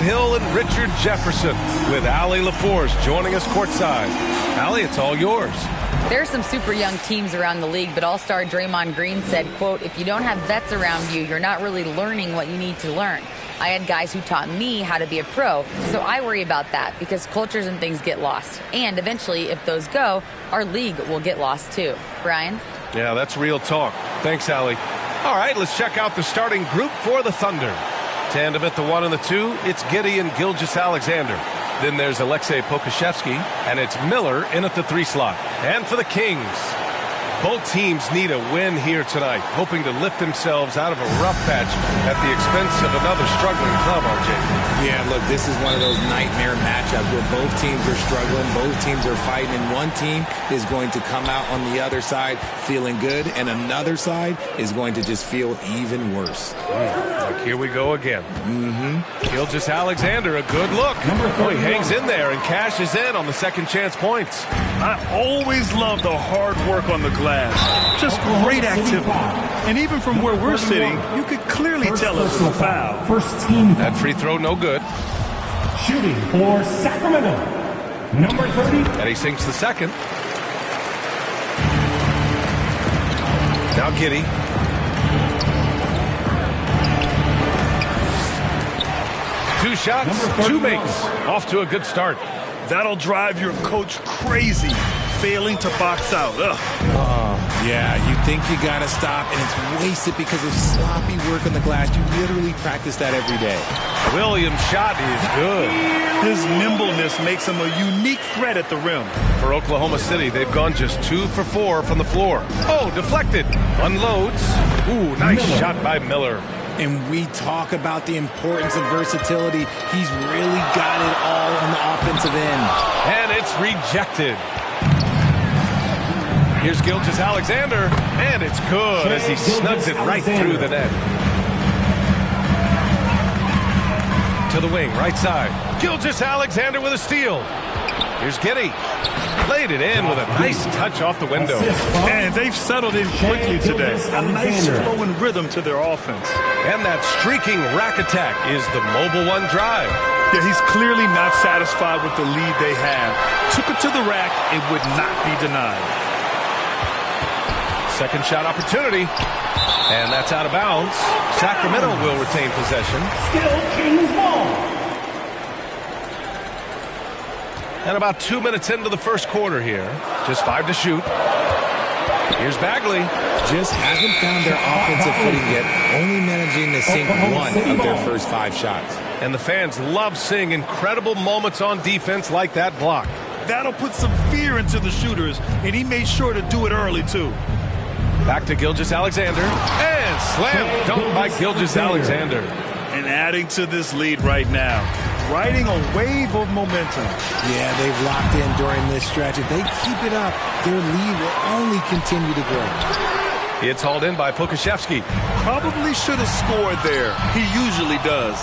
Hill and Richard Jefferson, with Allie LaForce joining us courtside. Allie, it's all yours. There are some super young teams around the league, but All-Star Draymond Green said, quote, "If you don't have vets around you, you're not really learning what you need to learn. I had guys who taught me how to be a pro, so I worry about that because cultures and things get lost. And eventually, if those go, our league will get lost too." Brian? Yeah, that's real talk. Thanks, Allie. All right, let's check out the starting group for the Thunder. Tandem at the 1 and the 2, it's Giddey and Gilgeous-Alexander. Then there's Alexei Pokushevsky, and it's Miller in at the 3 slot. And for the Kings, both teams need a win here tonight, hoping to lift themselves out of a rough patch at the expense of another struggling club, RJ. Yeah, look, this is one of those nightmare matchups where both teams are struggling, both teams are fighting, and one team is going to come out on the other side feeling good, and another side is going to just feel even worse. Like here we go again. Gilgeous-Alexander, a good look. Oh, he hangs in there and cashes in on the second chance points. I always love the hard work on the glass. Just great activity. And even from where we're sitting, you could clearly tell it was a foul. First team. That free throw, no good. Shooting for Sacramento, number 30. And he sinks the second. Now Giddey. Two shots, 2 makes. Off to a good start. That'll drive your coach crazy, failing to box out. Yeah, you think you got to stop, and it's wasted because of sloppy work on the glass. You literally practice that every day. Williams' shot is good. His nimbleness makes him a unique threat at the rim. For Oklahoma City, they've gone just 2 for 4 from the floor. Oh, deflected. Unloads. Ooh, nice shot by Miller. And we talk about the importance of versatility. He's really got it all on the offensive end. And it's rejected. Here's Gilgeous-Alexander, and it's good as he snugs it right through the net. To the wing, right side. Gilgeous-Alexander with a steal. Here's Giddey. Played it in with a nice touch off the window. And they've settled in quickly today. A nice flow and rhythm to their offense. And that streaking rack attack is the Mobile One drive. Yeah, he's clearly not satisfied with the lead they have. Took it to the rack, it would not be denied. Second shot opportunity. And that's out of bounds. Sacramento will retain possession. Still Kings ball. And about 2 minutes into the first quarter here. Just 5 to shoot. Here's Bagley. Just haven't found their offensive footing yet, only managing to sink 1 of their first 5 shots. And the fans love seeing incredible moments on defense like that block. That'll put some fear into the shooters, and he made sure to do it early, too. Back to Gilgeous-Alexander. And slam dunk by Gilgeous-Alexander. And adding to this lead right now. Riding a wave of momentum. Yeah, they've locked in during this stretch. If they keep it up, their lead will only continue to grow. It's hauled in by Pokushevsky. Probably should have scored there. He usually does.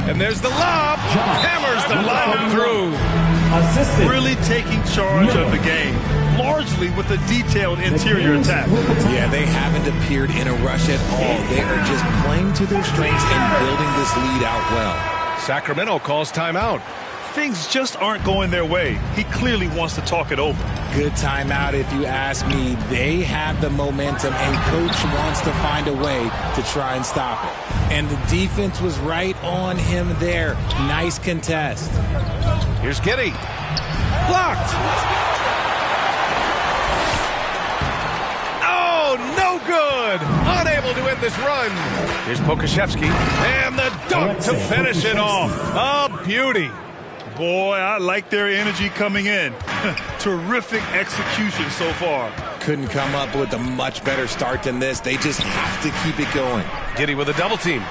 And there's the lob. Hammers the lob through. Assisted. Really taking charge of the game. Largely with a detailed interior attack. Yeah, they haven't appeared in a rush at all. They are just playing to their strengths and building this lead out well. Sacramento calls timeout. Things just aren't going their way. He clearly wants to talk it over. Good timeout if you ask me. They have the momentum, and coach wants to find a way to try and stop it. And the defense was right on him there. Nice contest. Here's Giddey. Blocked. No good. Unable to end this run. Here's Pokushevsky. And the dunk to finish it off. A beauty. Boy, I like their energy coming in. Terrific execution so far. Couldn't come up with a much better start than this. They just have to keep it going. Giddey with a double team.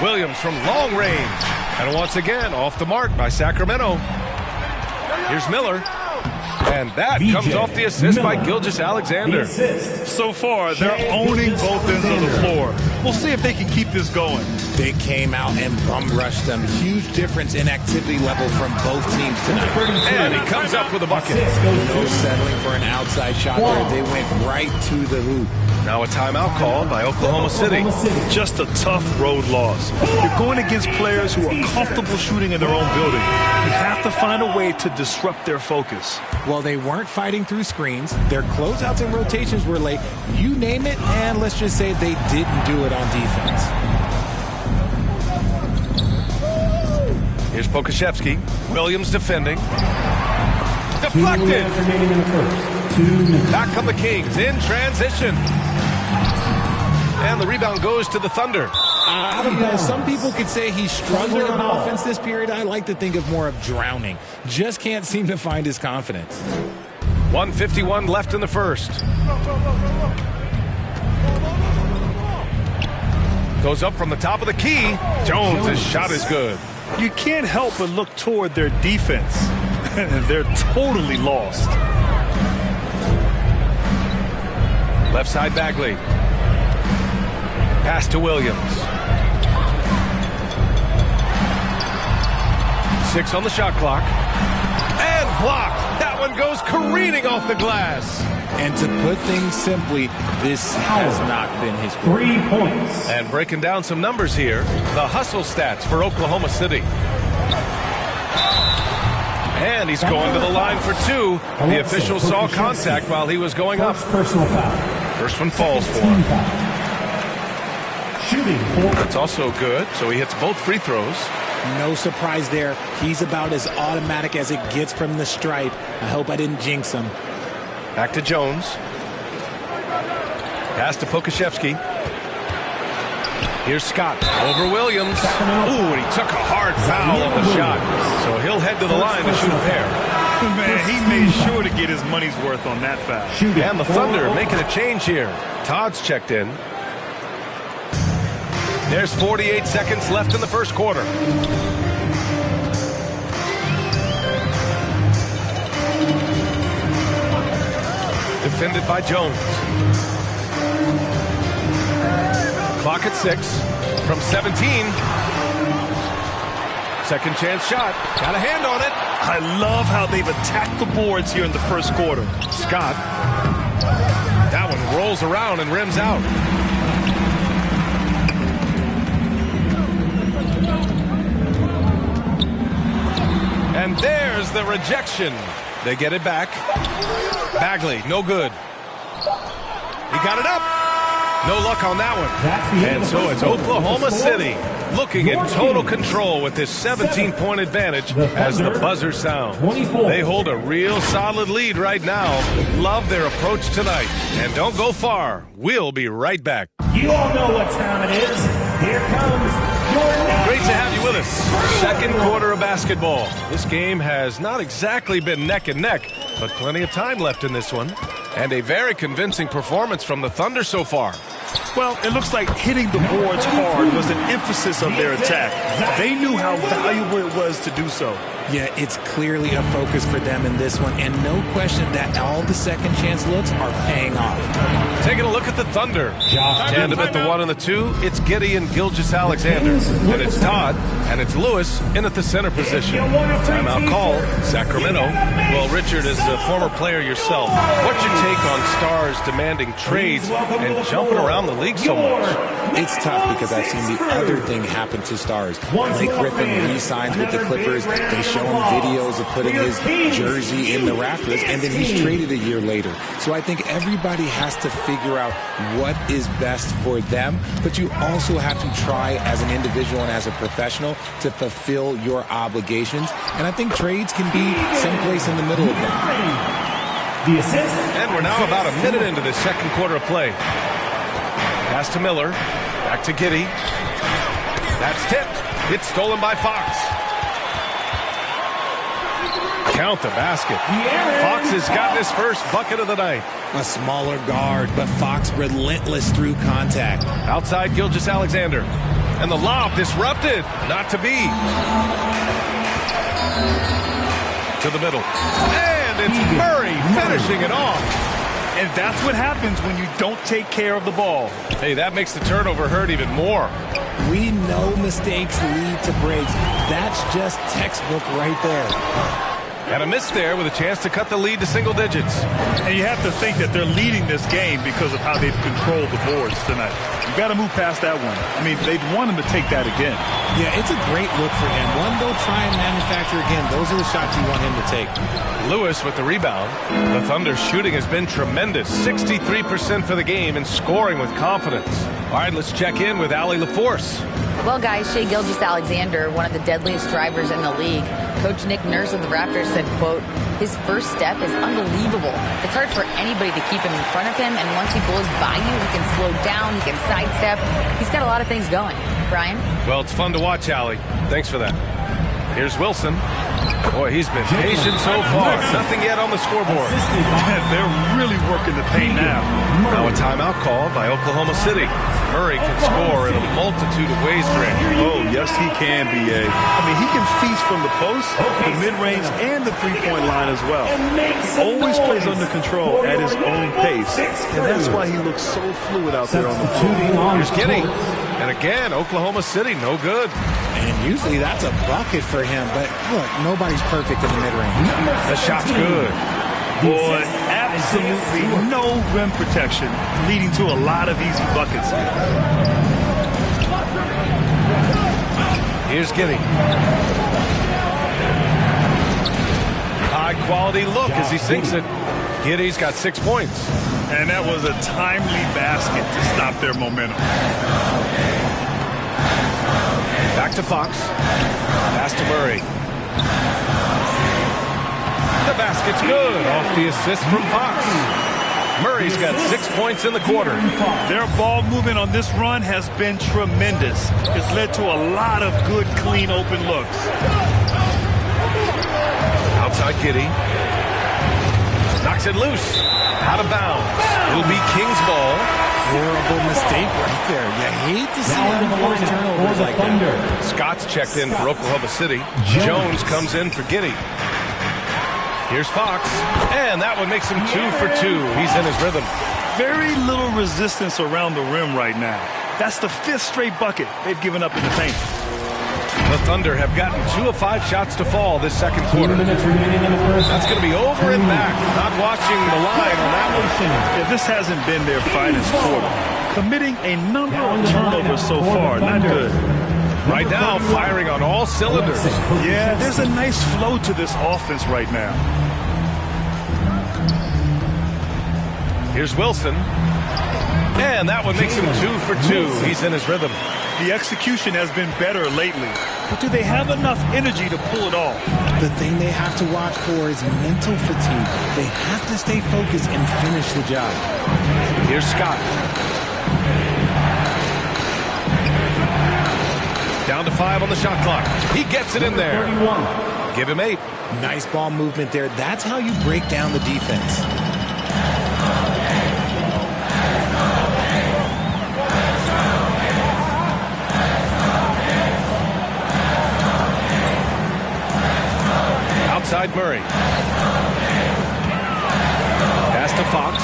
Williams from long range. And once again, off the mark by Sacramento. Here's Miller. And that comes off the assist by Gilgeous-Alexander. So far, they're owning both ends of the floor. We'll see if they can keep this going. They came out and bum-rushed them. Huge difference in activity level from both teams tonight. And he comes up with a bucket. No settling for an outside shot there. They went right to the hoop. Now a timeout called by Oklahoma City. Just a tough road loss. You're going against players who are comfortable shooting in their own building. You have to find a way to disrupt their focus. Well, they weren't fighting through screens. Their closeouts and rotations were late. You name it, and let's just say they didn't do it on defense. Here's Poku. Williams defending. Deflected. Back come the Kings in transition. And the rebound goes to the Thunder. I don't know. Some people could say he's struggling on offense this period. I like to think of more of drowning. Just can't seem to find his confidence. 1:51 left in the first. Goes up from the top of the key. Jones' shot is good. You can't help but look toward their defense. They're totally lost. Left side Bagley. Pass to Williams. 6 on the shot clock. And blocked. That one goes careening off the glass. And to put things simply, this has not been his 3 points. And breaking down some numbers here, the hustle stats for Oklahoma City. And he's going to the line for 2. The official saw contact while he was going up. Personal foul. First one falls for him. Shooting for. That's also good, so he hits both free throws. No surprise there. He's about as automatic as it gets from the stripe. I hope I didn't jinx him. Back to Jones. Pass to Poku. Here's Scott over Williams. Ooh, and he took a hard foul on the shot. So he'll head to the line to shoot a pair. Man, he made sure to get his money's worth on that foul. And the Thunder making a change here. Todd's checked in. There's 48 seconds left in the first quarter. Defended by Jones. Clock at 6 from 17. Second chance shot. Got a hand on it. I love how they've attacked the boards here in the first quarter. Scott. That one rolls around and rims out. And there's the rejection. They get it back. Bagley, no good. He got it up. No luck on that one. And so it's Oklahoma City looking in total control with this 17-point advantage as the buzzer sounds. They hold a real solid lead right now. Love their approach tonight. And don't go far. We'll be right back. You all know what time it is. Here comes your next. Great to have you with us. Second quarter of basketball. This game has not exactly been neck and neck, but plenty of time left in this one. And a very convincing performance from the Thunder so far. Well, it looks like hitting the boards hard was an emphasis of their attack. They knew how valuable it was to do so. Yeah, it's clearly a focus for them in this one, and no question that all the second chance looks are paying off. Taking a look at the Thunder. Tandem at the 1 and the 2, it's Giddey and Gilgeous-Alexander. And it's Todd, and it's Lewis in at the center position. Timeout call, Sacramento. Well, Richard, as a former player yourself, what's your take on stars demanding trades and jumping around the league so much? It's tough because I've seen the other thing happen to stars. Blake Griffin re-signs with the Clippers. They show him videos of putting his jersey in the rafters, and then he's traded a year later. So I think everybody has to figure out what is best for them, but you also have to try as an individual and as a professional to fulfill your obligations. And I think trades can be someplace in the middle of that. The assist. And we're now about a minute into the second quarter of play. Pass to Miller. Back to Giddey. That's tipped. It's stolen by Fox. Count the basket. Fox has got his first bucket of the night. A smaller guard, but Fox relentless through contact. Outside Gilgeous-Alexander. And the lob disrupted. Not to be. To the middle. And it's Murray finishing it off. And that's what happens when you don't take care of the ball. Hey, that makes the turnover hurt even more. We know mistakes lead to breaks. That's just textbook right there. And a miss there with a chance to cut the lead to single digits. And you have to think that they're leading this game because of how they've controlled the boards tonight. You've got to move past that one. I mean, they'd want him to take that again. Yeah, it's a great look for him. One they'll try and manufacture again. Those are the shots you want him to take. Lewis with the rebound. The Thunder's shooting has been tremendous. 63% for the game and scoring with confidence. All right, let's check in with Allie LaForce. Well, guys, Shai Gilgeous-Alexander, one of the deadliest drivers in the league. Coach Nick Nurse of the Raptors said, quote, his first step is unbelievable. It's hard for anybody to keep him in front of him, and once he blows by you, he can slow down, he can sidestep. He's got a lot of things going. Brian? Well, it's fun to watch, Allie. Thanks for that. Here's Wilson. Boy, he's been patient so far. Nothing yet on the scoreboard. They're really working the paint now. Now a timeout called by Oklahoma City. Murray can score in a multitude of ways, Grant. Oh, yes, he can, B.A. I mean, he can feast from the post, the mid-range, and the three-point line as well. He always plays under control at his own pace, and that's why he looks so fluid out there on the floor. Here's Giddy. And again, Oklahoma City, no good. And usually that's a bucket for him, but look, nobody's perfect in the mid-range. The shot's good. Boy, absolutely no rim protection, leading to a lot of easy buckets. Here's Giddy. High quality look as he sinks it. Giddy's got 6 points. And that was a timely basket to stop their momentum. Back to Fox. Pass to Murray. The basket's good off the assist from Fox. Murray's got 6 points in the quarter. Their ball movement on this run has been tremendous. It's led to a lot of good, clean, open looks. Outside Giddy. Knocks it loose. Out of bounds. It'll be King's ball. Horrible mistake right there. You hate to see unforced turnovers like that. Scott's checked in for Oklahoma City. Jones comes in for Giddy. Here's Fox. And that one makes him 2 for 2. He's in his rhythm. Very little resistance around the rim right now. That's the 5th straight bucket they've given up in the paint. The Thunder have gotten 2 of 5 shots to fall this second quarter. That's going to be over and back. Not watching the line on that one. Yeah, this hasn't been their finest quarter. Committing a number of turnovers so far. Not good. Right now, firing on all cylinders. Yeah, there's a nice flow to this offense right now. Here's Wilson. And that one makes him 2 for 2. He's in his rhythm. The execution has been better lately. But do they have enough energy to pull it off? The thing they have to watch for is mental fatigue. They have to stay focused and finish the job. Here's Scott. Down to 5 on the shot clock. He gets it in there. Give him 8. Nice ball movement there. That's how you break down the defense. Outside Murray. Pass to Fox.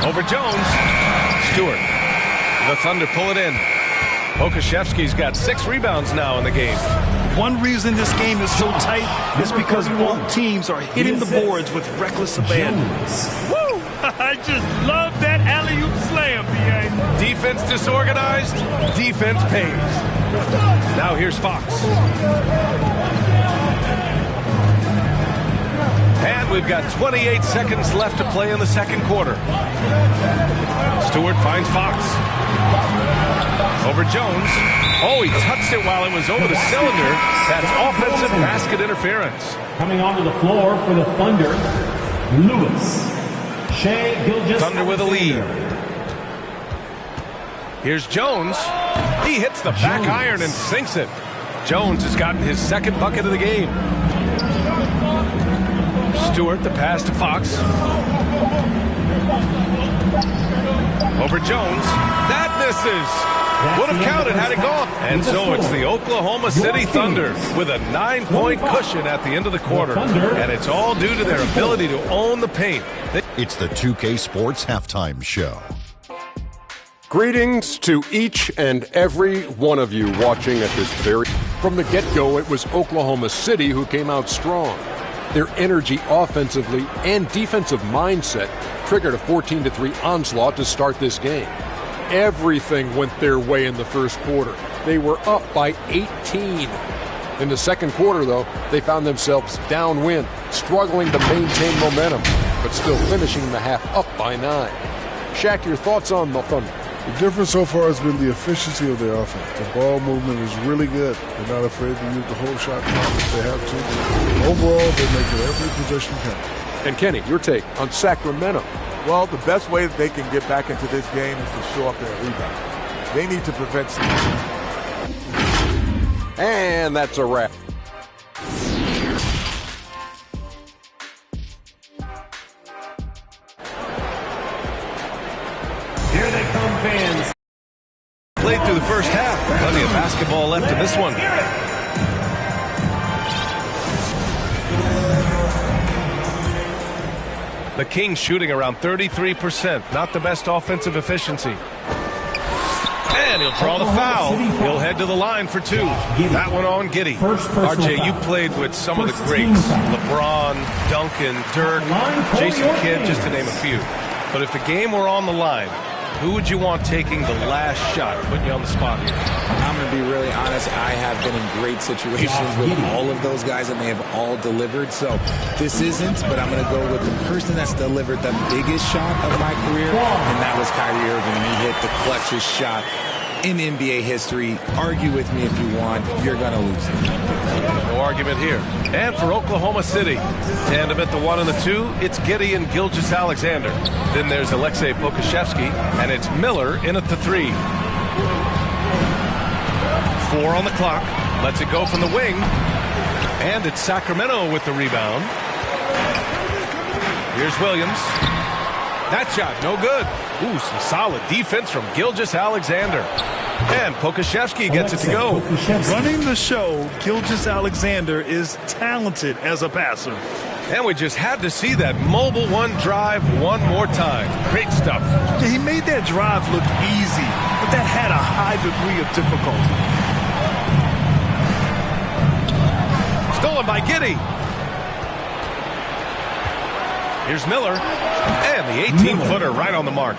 Over Jones. Stewart. The Thunder pull it in. Pokuševski's got 6 rebounds now in the game. One reason this game is so tight is because both teams are hitting the boards with reckless abandon. Woo! I just love that alley-oop slam, B.A. Defense disorganized. Defense pays. Now here's Fox. And we've got 28 seconds left to play in the second quarter. Stewart finds Fox. Over Jones. Oh, he touched it while it was over the cylinder. That's offensive basket interference. Coming onto the floor for the Thunder, Lewis. Shai Gilgeous. Thunder with a lead. Here's Jones. He hits the back iron and sinks it. Jones has gotten his second bucket of the game. Stewart, the pass to Fox. Over Jones. That misses. Would have counted had it gone. And so it's the Oklahoma City Thunder with a 9-point cushion at the end of the quarter. And it's all due to their ability to own the paint. It's the 2K Sports Halftime Show. Greetings to each and every one of you watching at this very... From the get-go, it was Oklahoma City who came out strong. Their energy offensively and defensive mindset triggered a 14-3 onslaught to start this game. Everything went their way in the first quarter. They were up by 18. In the second quarter, though, they found themselves downwind, struggling to maintain momentum, but still finishing the half up by 9. Shaq, your thoughts on the Thunder? The difference so far has been the efficiency of their offense. The ball movement is really good. They're not afraid to use the whole shot clock if they have to. Overall, they're making every possession count. And Kenny, your take on Sacramento? Well, the best way that they can get back into this game is to show up their rebound. They need to prevent some. And that's a wrap. Here they come, fans. Played through the first half. Plenty of basketball left in this one. The Kings shooting around 33%. Not the best offensive efficiency. And he'll draw the foul. He'll head to the line for 2. That one on Giddey. RJ, you played with some of the greats. LeBron, Duncan, Dirk, Jason Kidd, just to name a few. But if the game were on the line, who would you want taking the last shot? Putting you on the spot here. I'm going to be really honest. I have been in great situations with all of those guys, and they have all delivered. So this isn't, but I'm going to go with the person that's delivered the biggest shot of my career, and that was Kyrie Irving. He hit the clutchest shot in NBA history. Argue with me if you want. You're going to lose it. No argument here. And for Oklahoma City, tandem at the 1 and the 2, it's Giddey and Gilgeous-Alexander. Then there's Alexei Pokushevsky, and it's Miller in at the 3. 4 on the clock. Lets it go from the wing. And it's Sacramento with the rebound. Here's Williams. That shot, no good. Ooh, some solid defense from Gilgeous-Alexander. And Pokushevsky gets it to go. Running the show, Gilgeous-Alexander is talented as a passer. And we just had to see that mobile one drive one more time. Great stuff. Yeah, he made that drive look easy, but that had a high degree of difficulty. Stolen by Giddey. Here's Miller. And the 18-footer right on the mark.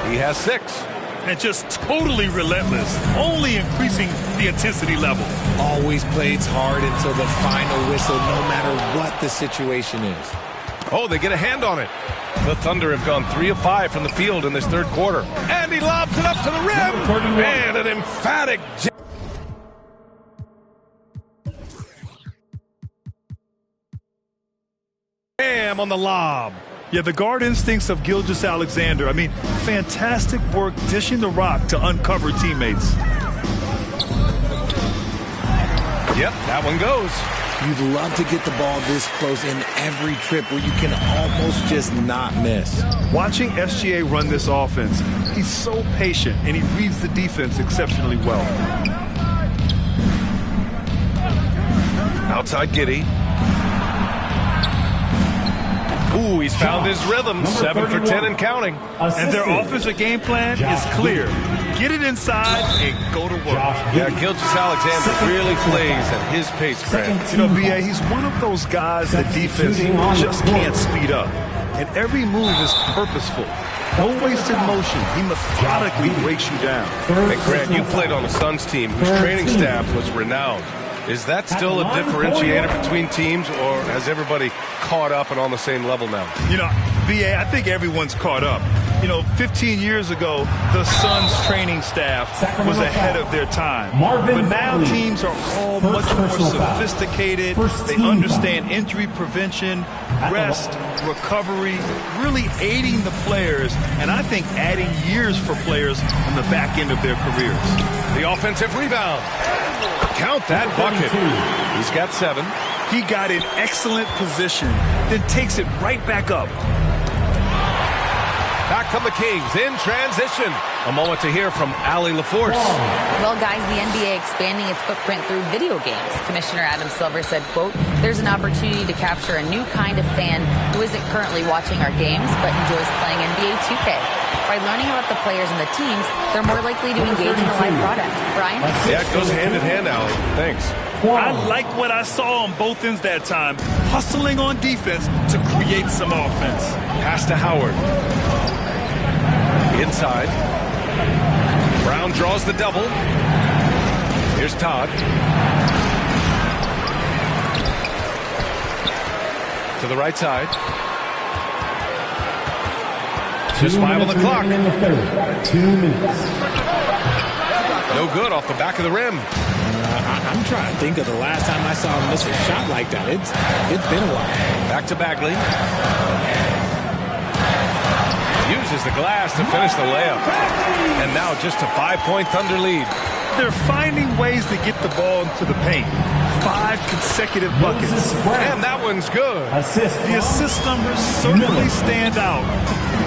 He has 6. And just totally relentless, only increasing the intensity level. Always plays hard until the final whistle, no matter what the situation is. Oh, they get a hand on it. The Thunder have gone 3 of 5 from the field in this third quarter. And he lobs it up to the rim. And an emphatic jam on the lob. Yeah, the guard instincts of Gilgeous-Alexander. I mean, fantastic work dishing the rock to uncover teammates. Yep, that one goes. You'd love to get the ball this close in every trip where you can almost just not miss. Watching SGA run this offense, he's so patient and he reads the defense exceptionally well. Outside Giddey. Ooh, he's found his rhythm. 7 for 10 and counting. And their offensive game plan is clear. Get it inside and go to work. Yeah, Gilgeous-Alexander really plays at his pace, Grant. You know, B.A., he's one of those guys that defense just can't speed up. And every move is purposeful. No wasted motion. He methodically breaks you down. Hey, Grant, you played on a Suns team whose training staff was renowned. Is that still a differentiator between teams, or has everybody caught up and on the same level now? You know, B.A., I think everyone's caught up. You know, 15 years ago, the Suns training staff was ahead of their time. But now teams are all much more sophisticated. They understand injury prevention, rest, recovery, really aiding the players, and I think adding years for players on the back end of their careers. The offensive rebound. Count that bucket. He's got 7. He got in excellent position, then takes it right back up. Back come the Kings in transition. A moment to hear from Allie LaForce. Well, guys, the NBA expanding its footprint through video games. Commissioner Adam Silver said, quote, there's an opportunity to capture a new kind of fan who isn't currently watching our games but enjoys playing NBA 2K. By learning about the players and the teams, they're more likely to engage in the live product. Brian? Yeah, it goes hand in hand, Allie. Thanks. I like what I saw on both ends that time. Hustling on defense to create some offense. Pass to Howard. Inside. Brown draws the double. Here's Todd. To the right side. Just 5 on the clock. 2 minutes. No good off the back of the rim. I'm trying to think of the last time I saw him miss a shot like that. It's been a while. Back to Bagley. Uses the glass to finish the layup. And now just a 5-point Thunder lead. They're finding ways to get the ball into the paint. 5 consecutive buckets. And that one's good. The assist numbers certainly stand out.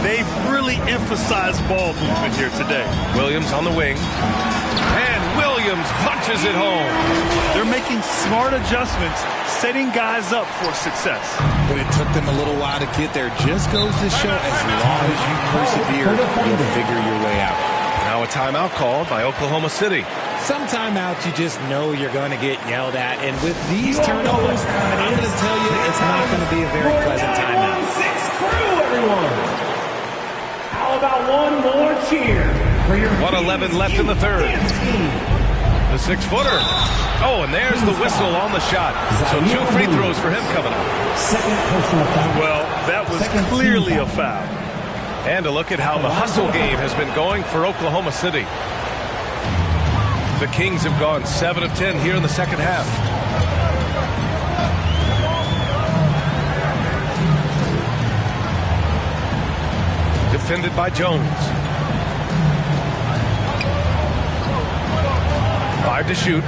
They've really emphasized ball movement here today. Williams on the wing. And Williams punches it home. They're making smart adjustments, setting guys up for success. But it took them a little while to get there. Just goes to show as long as you persevere, you'll figure your way out. Now a timeout called by Oklahoma City. Some timeouts you just know you're going to get yelled at. And with these turnovers, I'm going to tell you it's not going to be a very pleasant timeout. 6 crew, everyone. How about one more cheer for your 1:11 left in the third. The 6-footer. Oh, and there's the whistle on the shot. So 2 free throws for him coming up. Second personal foul. Well, that was clearly a foul. And a look at how the hustle game has been going for Oklahoma City. The Kings have gone 7 of 10 here in the second half. Defended by Jones. 5 to shoot.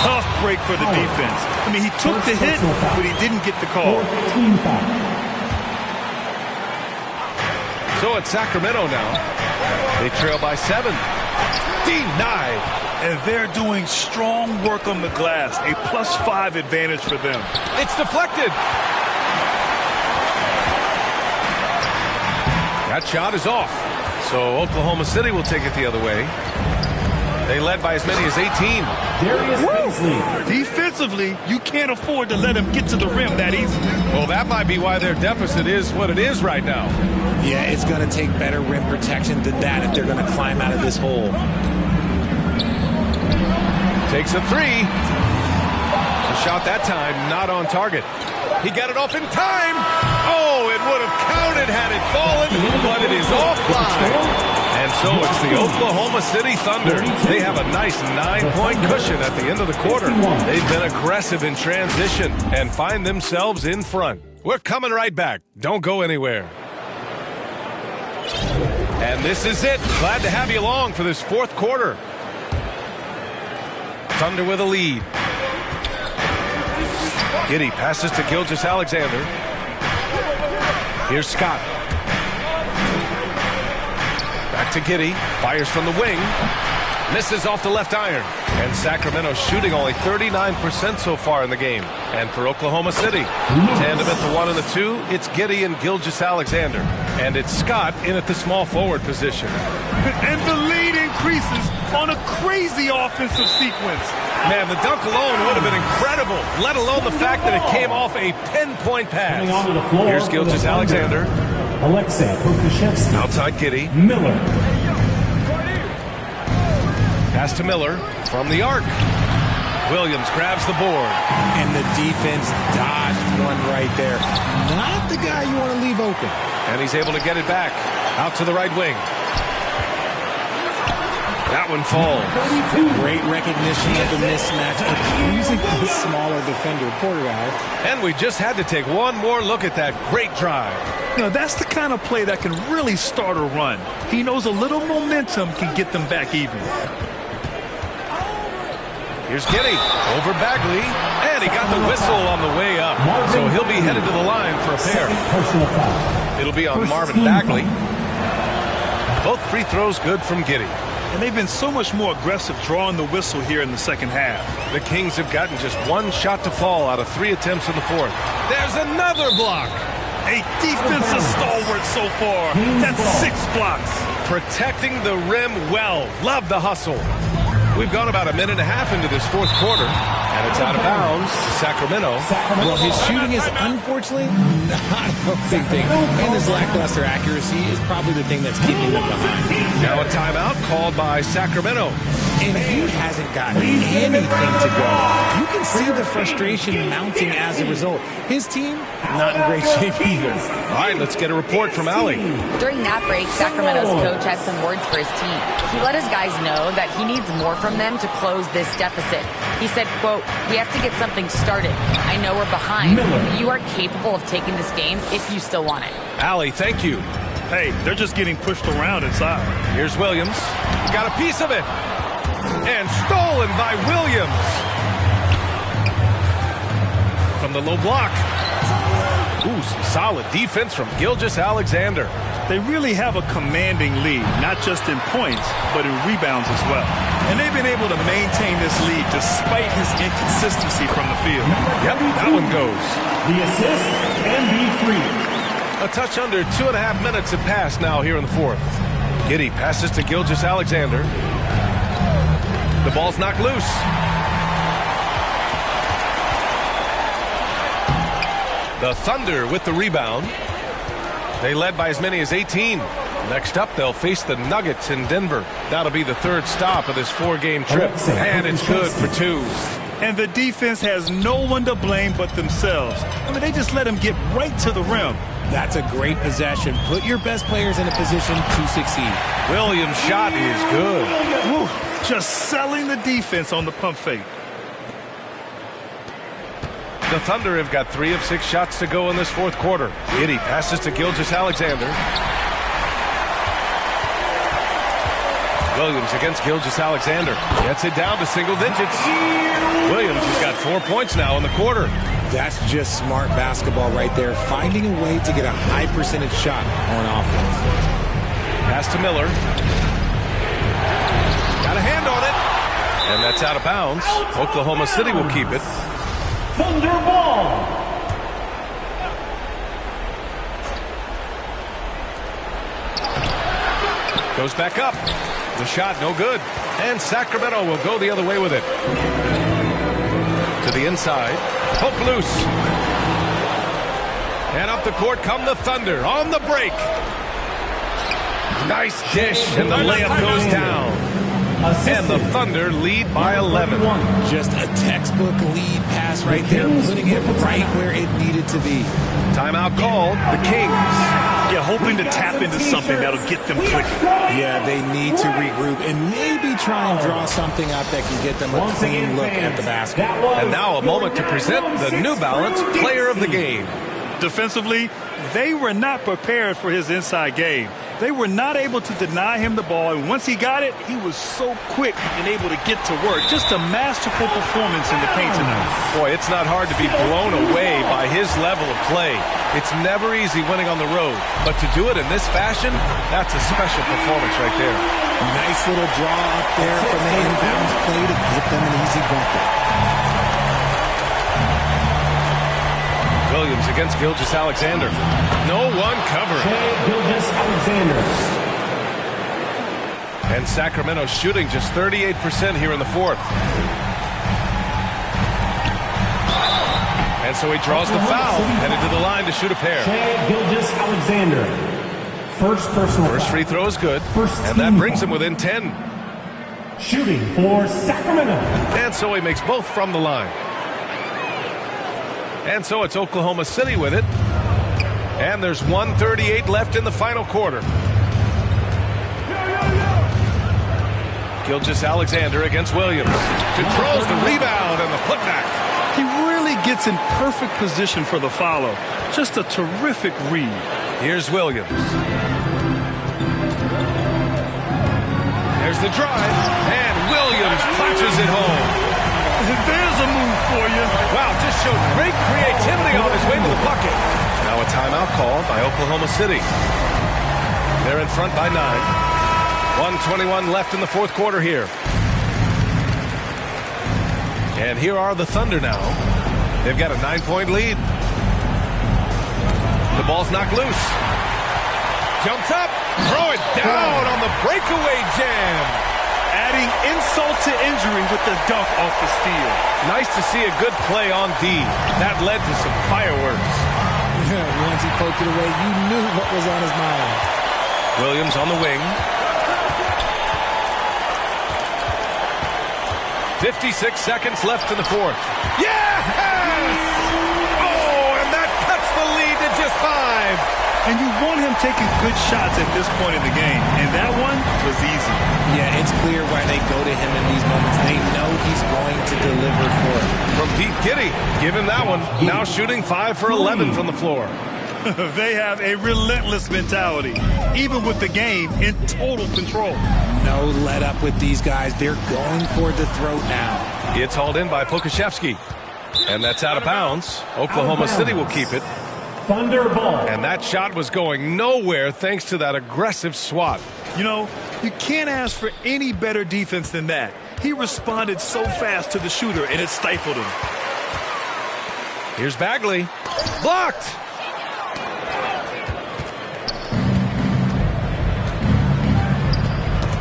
Tough break for the defense. I mean, he took the hit, but he didn't get the call. So it's Sacramento now. They trail by 7. Denied. And they're doing strong work on the glass. A +5 advantage for them. It's deflected. That shot is off. So Oklahoma City will take it the other way. They led by as many as 18. Defensively, you can't afford to let him get to the rim that easily. Well, that might be why their deficit is what it is right now. Yeah, it's going to take better rim protection than that if they're going to climb out of this hole. Takes a 3. The shot that time not on target. He got it off in time. Oh, it would have counted had it fallen, but it is offline. And so it's the Oklahoma City Thunder. They have a nice 9-point cushion at the end of the quarter. They've been aggressive in transition and find themselves in front. We're coming right back. Don't go anywhere. And this is it. Glad to have you along for this fourth quarter. Thunder with a lead. Giddey passes to Gilgeous-Alexander. Here's Scott. Back to Giddey. Fires from the wing. Misses off the left iron. And Sacramento shooting only 39% so far in the game. And for Oklahoma City, tandem at the 1 and the 2, it's Giddey and Gilgeous-Alexander. And it's Scott in at the small forward position. And the lead increases on a crazy offensive sequence. Man, the dunk alone would have been incredible, let alone the fact that it came off a pinpoint pass. Here's Gilgeous-Alexander. Poku outside Giddey. Miller. Pass to Miller from the arc. Williams grabs the board. And the defense dodged one right there. Not the guy you want to leave open. And he's able to get it back. Out to the right wing. That one falls. Great recognition of the mismatch, using the smaller defender, poor guy. And we just had to take one more look at that great drive. You know, that's the kind of play that can really start a run. He knows a little momentum can get them back even. Here's Giddey over Bagley, and he got the whistle on the way up. So he'll be headed to the line for a pair. It'll be on Marvin Bagley. Both free throws good from Giddey. And they've been so much more aggressive drawing the whistle here in the second half. The Kings have gotten just one shot to fall out of 3 attempts in the fourth. There's another block. A defensive stalwart so far. That's 6 blocks. Protecting the rim well. Love the hustle. We've gone about a minute and a half into this fourth quarter, and it's out of bounds to Sacramento. Well, his shooting is unfortunately not a big thing, and his lackluster accuracy is probably the thing that's keeping them behind. Now a timeout called by Sacramento. And he hasn't gotten anything to go. You can see the frustration mounting as a result. His team, not in great shape either. All right, let's get a report from Allie. During that break, Sacramento's coach had some words for his team. He let his guys know that he needs more from them to close this deficit. He said, quote, "We have to get something started. I know we're behind, but you are capable of taking this game if you still want it." Allie, thank you. Hey, they're just getting pushed around inside. Here's Williams. Got a piece of it. And stolen by Williams. From the low block. Ooh, some solid defense from Gilgeous-Alexander. They really have a commanding lead, not just in points, but in rebounds as well. And they've been able to maintain this lead despite his inconsistency from the field. Yep, that one goes. The assist and the free. A touch under 2.5 minutes have passed now here in the fourth. Giddey passes to Gilgeous-Alexander. The ball's knocked loose. The Thunder with the rebound. They led by as many as 18. Next up, they'll face the Nuggets in Denver. That'll be the third stop of this 4-game trip, and it's good for 2. And the defense has no one to blame but themselves. I mean, they just let him get right to the rim. That's a great possession. Put your best players in a position to succeed. Williams' shot is good. Woo, just selling the defense on the pump fake. The Thunder have got 3 of 6 shots to go in this fourth quarter. Giddey passes to Gilgeous-Alexander. Williams against Gilgeous-Alexander. Gets it down to single digits. Williams has got 4 points now in the quarter. That's just smart basketball right there. Finding a way to get a high percentage shot on offense. Pass to Miller. Got a hand on it. And that's out of bounds. Oklahoma City will keep it. Thunder ball. Goes back up. The shot no good. And Sacramento will go the other way with it. To the inside. Poke loose. And up the court come the Thunder on the break. Nice dish, and the layup goes down. And the Thunder lead by 11. Just a textbook lead pass right there, putting it right where it needed to be. Timeout called. The Kings. Yeah, hoping to tap into something that'll get them clicking. Yeah, they need to regroup and maybe try and draw something up that can get them a clean look at the basket. And now a moment to present the New Balance Player of the Game. Defensively, they were not prepared for his inside game. They were not able to deny him the ball, and once he got it, he was so quick and able to get to work. Just a masterful performance in the paint tonight. Boy, it's not hard to be blown away by his level of play. It's never easy winning on the road, but to do it in this fashion, that's a special performance right there. Nice little draw up there from the inbounds play to get them an easy bucket. Williams against Gilgeous-Alexander. No one covering. Gilgeous-Alexander. And Sacramento shooting just 38% here in the fourth. And so he draws the foul, headed to the line to shoot a pair. Gilgeous-Alexander. First personal First foul. free throw is good, First and that team brings him foul. within 10. Shooting for Sacramento. And so he makes both from the line. And so it's Oklahoma City with it. And there's 1:38 left in the final quarter. Gilgeous-Alexander against Williams. Controls the rebound and the putback. He really gets in perfect position for the follow. Just a terrific read. Here's Williams. There's the drive. And Williams punches it home. There's a move for you. Wow, just showed great creativity on his way to the bucket. Now a timeout called by Oklahoma City. They're in front by 9. 1:21 left in the fourth quarter here. And here are the Thunder now. They've got a 9-point lead. The ball's knocked loose. Jumps up. Throw it down on the breakaway jam. Adding insult to injury with the dunk off the steal. Nice to see a good play on D. That led to some fireworks. Once he poked it away, you knew what was on his mind. Williams on the wing. 56 seconds left in the fourth. Yes! Oh, and that cuts the lead to just 5. And you want him taking good shots at this point in the game. And that one was easy. Yeah, it's clear why they go to him in these moments. They know he's going to deliver for it. From deep, Giddy. Give him that one. Now shooting 5 for 11 from the floor. They have a relentless mentality, even with the game in total control. No let up with these guys. They're going for the throat now. It's hauled in by Pokuševski. And that's out of bounds. Oklahoma City will keep it. Thunder ball. And that shot was going nowhere thanks to that aggressive swat. You know, you can't ask for any better defense than that. He responded so fast to the shooter, and it stifled him. Here's Bagley. Blocked.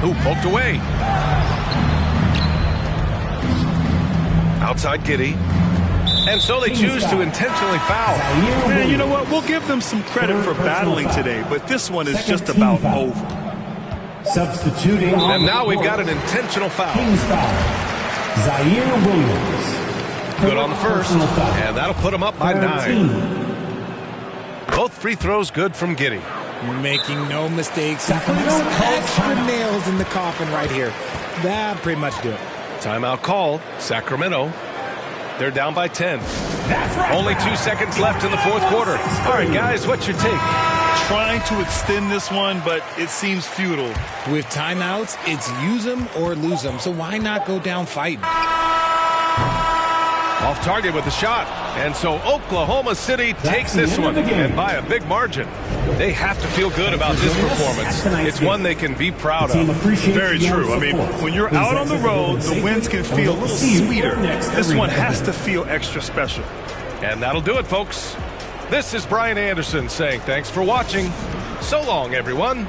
Ooh, poked away. Outside Giddy. And so they choose to intentionally foul. Man, you know what? We'll give them some credit for battling today, but this one is just about over. Substituting. And now we've got an intentional foul. Kings foul. Zaire Williams. Good on the first, and that'll put them up by 9. Both free throws good from Giddy. Making no mistakes. Putting some extra nails in the coffin right here. That pretty much do it. Timeout call. Sacramento. They're down by 10. Only 2 seconds left in the fourth quarter. All right, guys, what's your take? Trying to extend this one, but it seems futile. With timeouts, it's use them or lose them. So why not go down fighting? Off target with the shot. And so Oklahoma City takes this one, and by a big margin. They have to feel good about this performance. It's one they can be proud of. Very true. I mean, when you're out on the road, the wins can feel a little sweeter. This one has to feel extra special. And that'll do it, folks. This is Brian Anderson saying thanks for watching. So long, everyone.